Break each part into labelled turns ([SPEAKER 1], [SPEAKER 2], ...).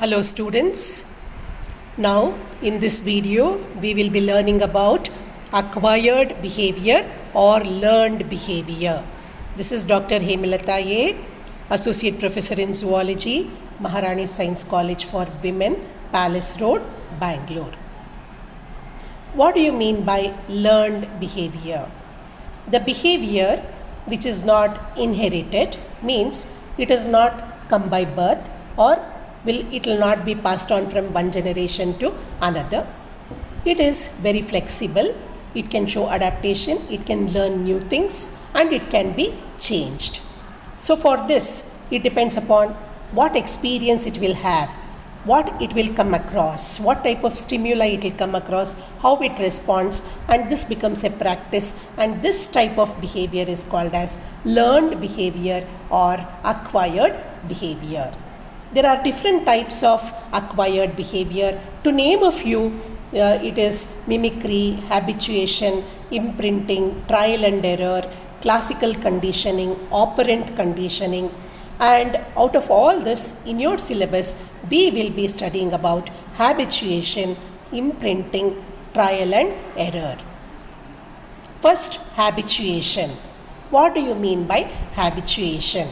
[SPEAKER 1] Hello students. Now in this video we will be learning about acquired behavior or learned behavior. This is Dr. Hemalata A, Associate Professor in Zoology, Maharani Science College for Women, Palace Road, Bangalore. What do you mean by learned behavior? The behavior which is not inherited means it has not come by birth or it will not be passed on from one generation to another. It is very flexible. It can show adaptation, it can learn new things, and it can be changed. So for this, it depends upon what experience it will have, what it will come across, what type of stimuli it will come across, how it responds, and this becomes a practice, and this type of behavior is called as learned behavior or acquired behavior. There are different types of acquired behavior. To name a few, it is mimicry, habituation, imprinting, trial and error, classical conditioning, operant conditioning. And out of all this, in your syllabus, we will be studying about habituation, imprinting, trial and error. First, habituation. What do you mean by habituation?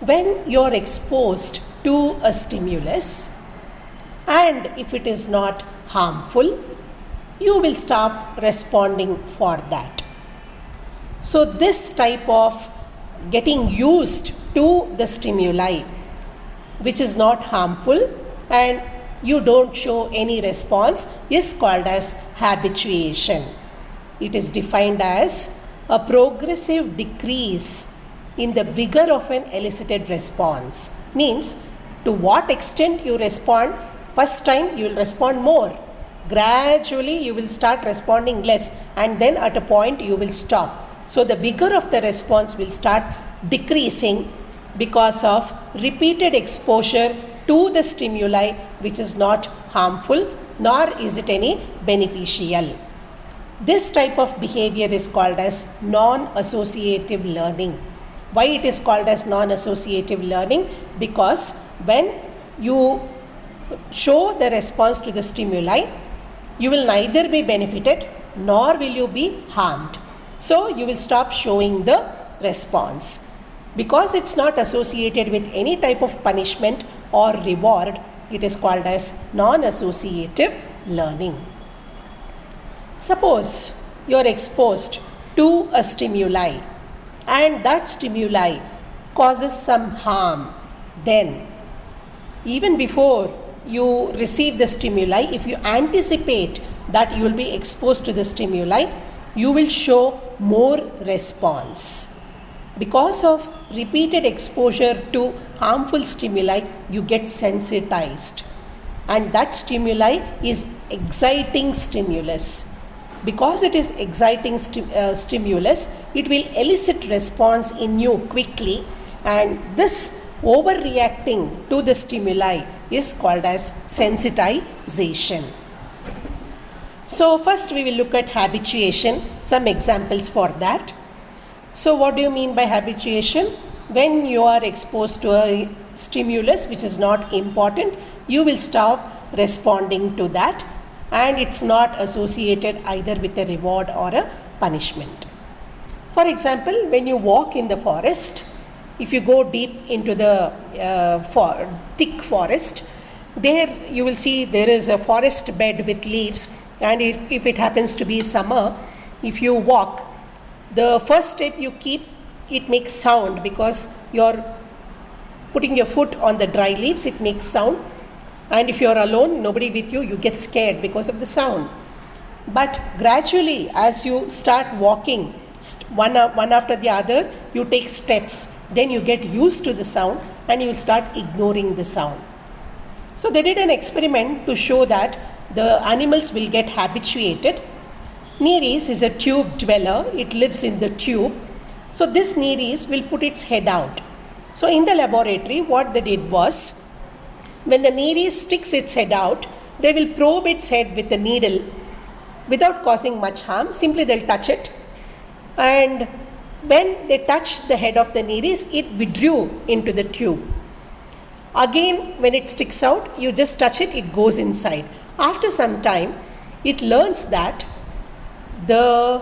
[SPEAKER 1] When you are exposed to a stimulus and if it is not harmful, you will stop responding for that. So this type of getting used to the stimuli which is not harmful and you don't show any response is called as habituation. It is defined as a progressive decrease in the vigor of an elicited response. Means to what extent you respond, first time you will respond more. Gradually you will start responding less and then at a point you will stop. So the vigor of the response will start decreasing because of repeated exposure to the stimuli which is not harmful nor is it any beneficial. This type of behavior is called as non-associative learning. Why it is called as non-associative learning? Because when you show the response to the stimuli, you will neither be benefited nor will you be harmed. So you will stop showing the response. Because it's not associated with any type of punishment or reward, it is called as non-associative learning. Suppose you are exposed to a stimuli and that stimuli causes some harm, then even before you receive the stimuli, if you anticipate that you will be exposed to the stimuli, you will show more response. Because of repeated exposure to harmful stimuli, you get sensitized, and that stimuli is exciting stimulus. Because it is exciting stimulus, it will elicit response in you quickly, and this overreacting to the stimuli is called as sensitization. So first we will look at habituation, some examples for that. So what do you mean by habituation? When you are exposed to a stimulus which is not important, you will stop responding to that, and it's not associated either with a reward or a punishment. For example, when you walk in the forest, if you go deep into the thick forest, there you will see there is a forest bed with leaves, and if it happens to be summer, if you walk, the first step you keep, it makes sound because you're putting your foot on the dry leaves, it makes sound. And if you're alone, nobody with you, you get scared because of the sound. But gradually, as you start walking, one after the other, you take steps. Then you get used to the sound and you will start ignoring the sound. So they did an experiment to show that the animals will get habituated. Nereis is a tube dweller. It lives in the tube. So this Nereis will put its head out. So in the laboratory, what they did was, when the Nereis sticks its head out, they will probe its head with a needle without causing much harm. Simply they'll touch it, and when they touched the head of the Nereis, it withdrew into the tube. Again, when it sticks out, you just touch it, it goes inside. After some time, it learns that there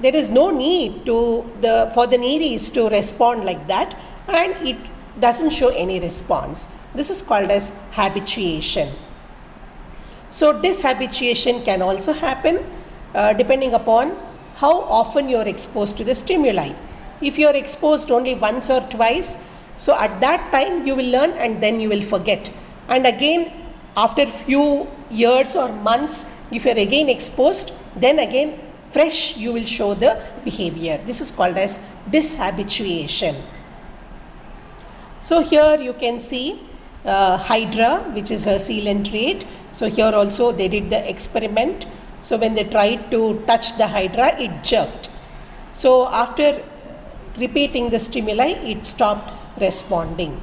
[SPEAKER 1] is no need for the nereis to respond like that, and it doesn't show any response. This is called as habituation. So dishabituation can also happen depending upon how often you are exposed to the stimuli. If you are exposed only once or twice, so at that time you will learn and then you will forget. And again, after few years or months, if you are again exposed, then again fresh you will show the behavior. This is called as dishabituation. So here you can see hydra, which is a coelenterate. So here also they did the experiment. So when they tried to touch the hydra, it jerked. So after repeating the stimuli, it stopped responding.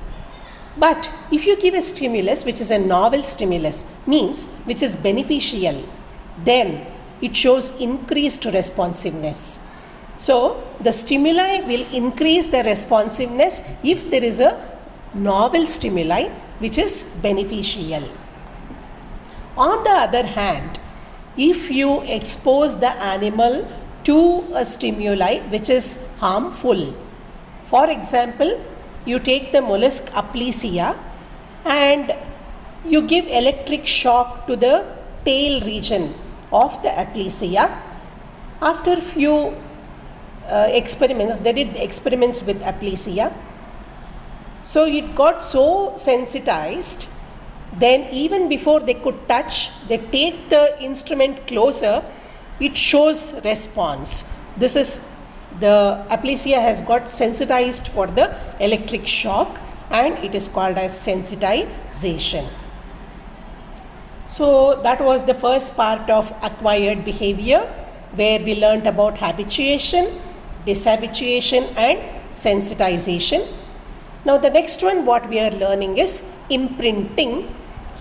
[SPEAKER 1] But if you give a stimulus which is a novel stimulus, means which is beneficial, then it shows increased responsiveness. So the stimuli will increase the responsiveness if there is a novel stimuli which is beneficial. On the other hand, if you expose the animal to a stimuli which is harmful, for example, you take the mollusk Aplysia and you give electric shock to the tail region of the Aplysia. After few experiments, they did experiments with Aplysia. So it got so sensitized, then even before they could touch, they take the instrument closer, it shows response. This is the Aplysia has got sensitized for the electric shock, and it is called as sensitization. So that was the first part of acquired behavior, where we learnt about habituation, dishabituation and sensitization. Now the next one what we are learning is imprinting.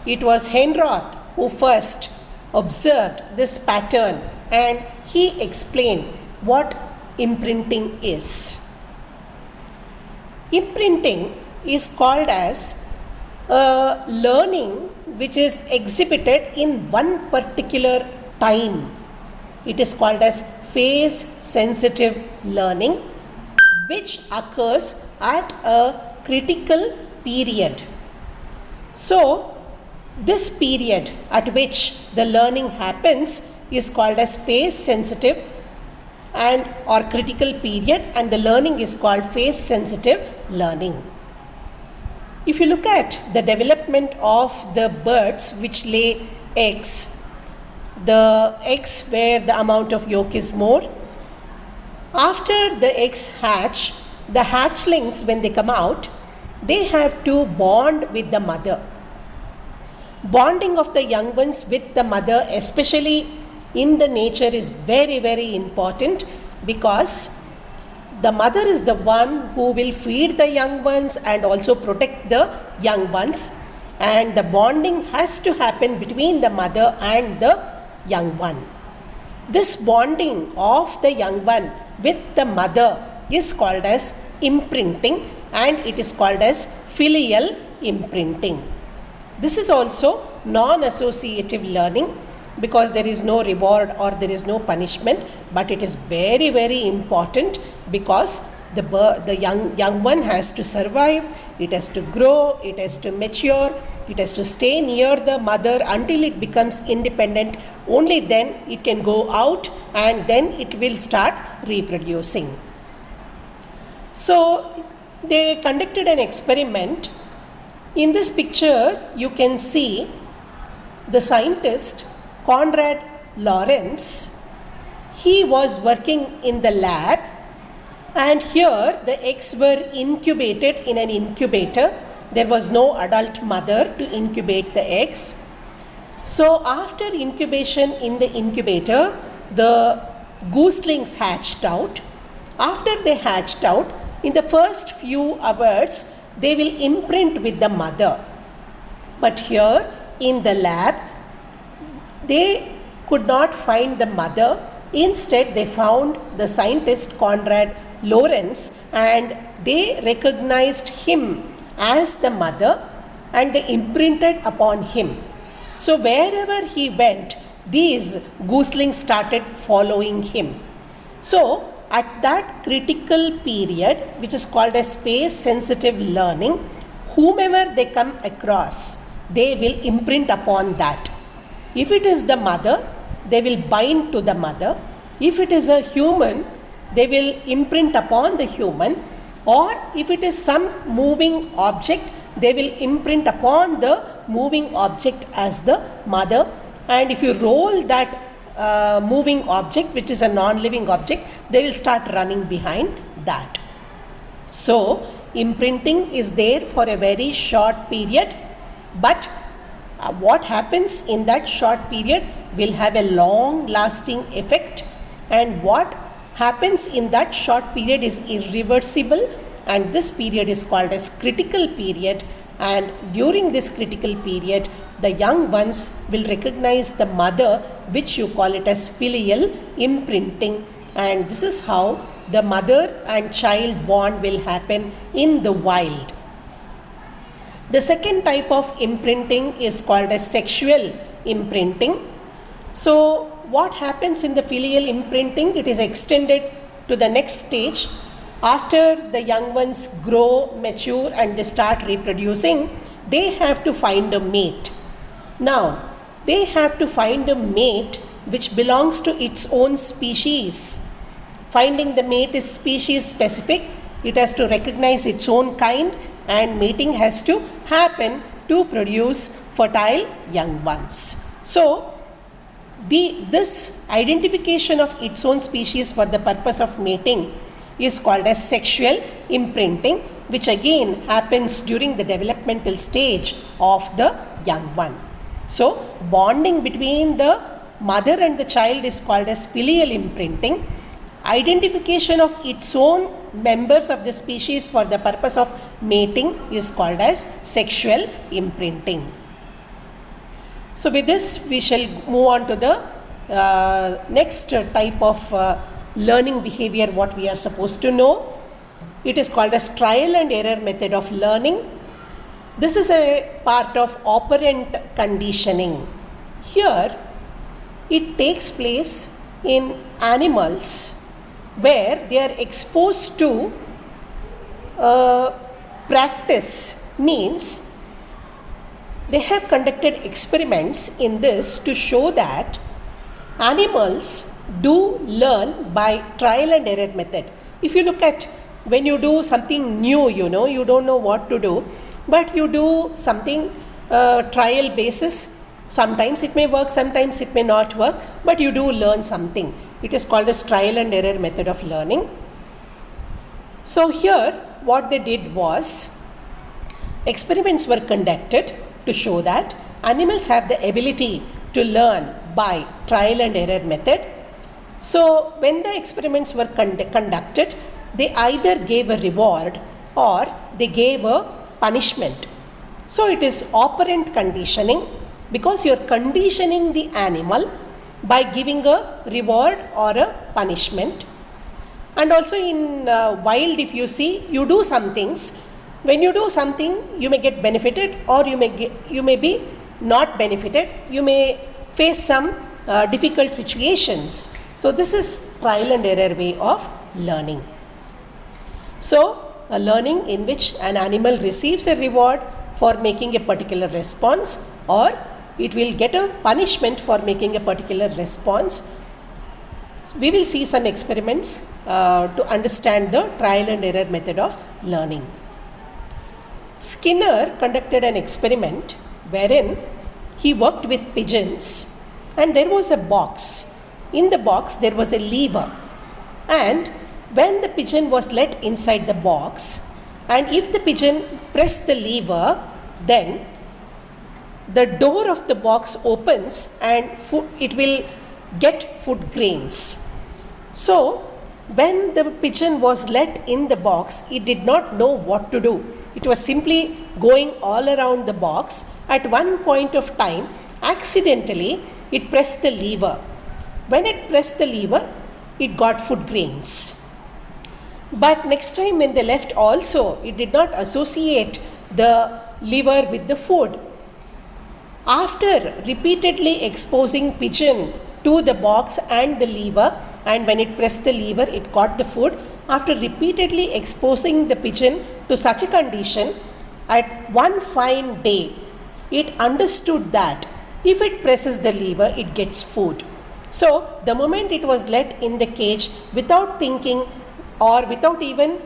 [SPEAKER 1] It was Henroth who first observed this pattern and he explained what imprinting is. Imprinting is called as learning which is exhibited in one particular time. It is called as phase sensitive learning, which occurs at a critical period. So this period at which the learning happens is called as phase sensitive and or critical period, and the learning is called phase sensitive learning. If you look at the development of the birds which lay eggs, the eggs where the amount of yolk is more, after the eggs hatch, the hatchlings when they come out, they have to bond with the mother. Bonding of the young ones with the mother, especially in the nature, is very, very important, because the mother is the one who will feed the young ones and also protect the young ones, and the bonding has to happen between the mother and the young one. This bonding of the young one with the mother is called as imprinting, and it is called as filial imprinting. This is also non-associative learning, because there is no reward or there is no punishment, but it is very, very important, because the young one has to survive, it has to grow, it has to mature, it has to stay near the mother until it becomes independent. Only then it can go out and then it will start reproducing. So they conducted an experiment. In this picture you can see the scientist Konrad Lorenz. He was working in the lab, and here the eggs were incubated in an incubator. There was no adult mother to incubate the eggs. So after incubation in the incubator, the gooselings hatched out. After they hatched out, in the first few hours, they will imprint with the mother. But here in the lab, they could not find the mother. Instead, they found the scientist Konrad Lorenz, and they recognized him as the mother and they imprinted upon him. So wherever he went, these gooselings started following him. So at that critical period, which is called as space sensitive learning, whomever they come across, they will imprint upon that. If it is the mother, they will bind to the mother. If it is a human, they will imprint upon the human. Or if it is some moving object, they will imprint upon the moving object as the mother. And if you roll that moving object, which is a non-living object, they will start running behind that. So imprinting is there for a very short period, but what happens in that short period will have a long lasting effect, and what happens in that short period is irreversible, and this period is called as critical period. And during this critical period, the young ones will recognize the mother, which you call it as filial imprinting, and this is how the mother and child bond will happen in the wild. The second type of imprinting is called as sexual imprinting. So what happens in the filial imprinting? It is extended to the next stage. After the young ones grow, mature, and they start reproducing, they have to find a mate. Now, they have to find a mate which belongs to its own species. Finding the mate is species specific. It has to recognize its own kind, and mating has to happen to produce fertile young ones. So, this identification of its own species for the purpose of mating is called as sexual imprinting, which again happens during the developmental stage of the young one. So bonding between the mother and the child is called as filial imprinting. Identification of its own members of the species for the purpose of mating is called as sexual imprinting. So with this we shall move on to the next type of learning behavior what we are supposed to know. It is called as trial and error method of learning. This is a part of operant conditioning. Here it takes place in animals where they are exposed to practice, means they have conducted experiments in this to show that animals do learn by trial and error method. If you look at when you do something new, you don't know what to do, but you do something trial basis. Sometimes it may work, sometimes it may not work, but you do learn something. It is called as trial and error method of learning. So here what they did was experiments were conducted to show that animals have the ability to learn by trial and error method. So when the experiments were conducted, they either gave a reward or they gave a punishment. So it is operant conditioning, because you are conditioning the animal by giving a reward or a punishment. And also in wild, if you see, you do some things. When you do something, you may get benefited or you may be not benefited. You may face some difficult situations. So this is trial and error way of learning. So a learning in which an animal receives a reward for making a particular response, or it will get a punishment for making a particular response. We will see some experiments to understand the trial and error method of learning. Skinner conducted an experiment wherein he worked with pigeons, and there was a box. In the box there was a lever, and when the pigeon was let inside the box, and if the pigeon pressed the lever, then the door of the box opens and it will get food grains. So when the pigeon was let in the box, it did not know what to do. It was simply going all around the box. At one point of time, accidentally, it pressed the lever. When it pressed the lever, it got food grains. But next time when they left also, it did not associate the lever with the food. After repeatedly exposing pigeon to the box and the lever, and when it pressed the lever, it got the food. After repeatedly exposing the pigeon to such a condition, at one fine day, it understood that if it presses the lever, it gets food. So, the moment it was let in the cage, without thinking or without even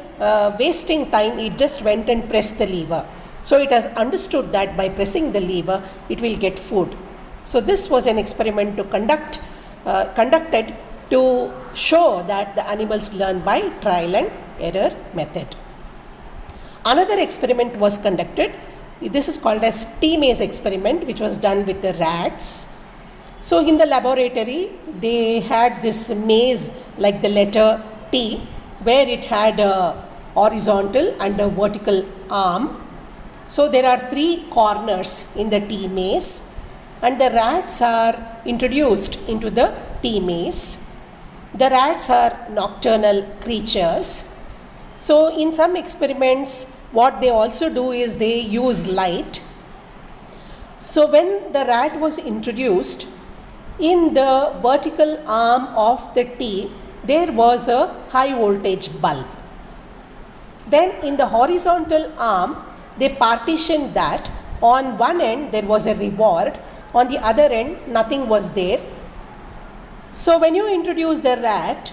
[SPEAKER 1] wasting time, it just went and pressed the lever. So, it has understood that by pressing the lever, it will get food. So, this was an experiment to conducted to show that the animals learn by trial and error method. Another experiment was conducted. This is called as T-maze experiment, which was done with the rats. So in the laboratory, they had this maze like the letter T, where it had a horizontal and a vertical arm. So there are 3 corners in the T-maze, and the rats are introduced into the T-maze. The rats are nocturnal creatures. So in some experiments, what they also do is they use light. So when the rat was introduced, in the vertical arm of the T, there was a high voltage bulb. Then in the horizontal arm, they partitioned that. On one end, there was a reward. On the other end, nothing was there. So when you introduce the rat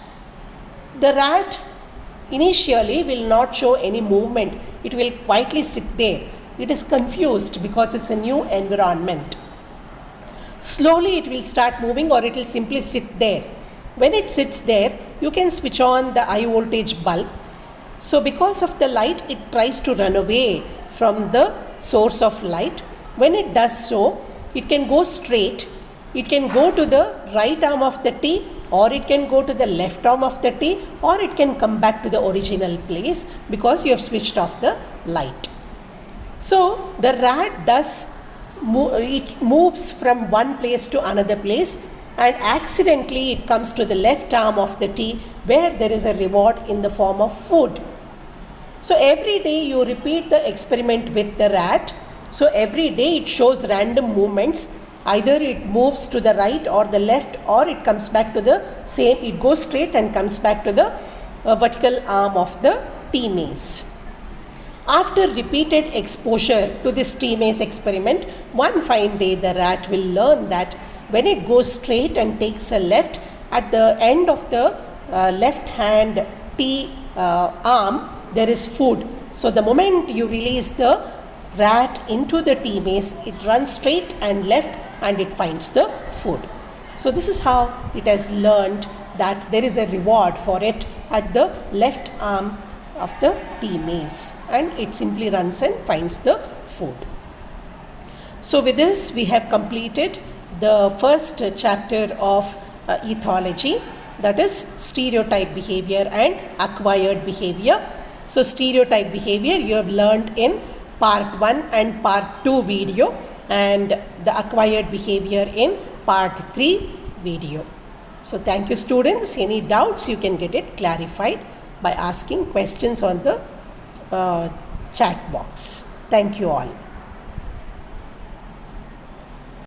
[SPEAKER 1] initially will not show any movement. It will quietly sit there. It is confused because it's a new environment. Slowly it will start moving, or it will simply sit there. When it sits there, you can switch on the high voltage bulb. So because of the light, it tries to run away from the source of light. When it does so, it can go straight. It can go to the right arm of the T, or it can go to the left arm of the T, or it can come back to the original place because you have switched off the light. So the rat moves from one place to another place, and accidentally it comes to the left arm of the T, where there is a reward in the form of food. So every day you repeat the experiment with the rat. So every day it shows random movements. Either it moves to the right or the left, or it comes back to the same, it goes straight and comes back to the vertical arm of the T-maze. After repeated exposure to this T-maze experiment, one fine day the rat will learn that when it goes straight and takes a left, at the end of the left hand T arm, there is food. So the moment you release the rat into the T-maze, it runs straight and left and it finds the food. So this is how it has learned that there is a reward for it at the left arm of the T-maze, and it simply runs and finds the food. So with this, we have completed the first chapter of ethology, that is stereotype behavior and acquired behavior. So stereotype behavior you have learned in part 1 and part 2 video, and the acquired behavior in part 3 video. So thank you students. Any doubts, you can get it clarified by asking questions on the chat box. Thank you all.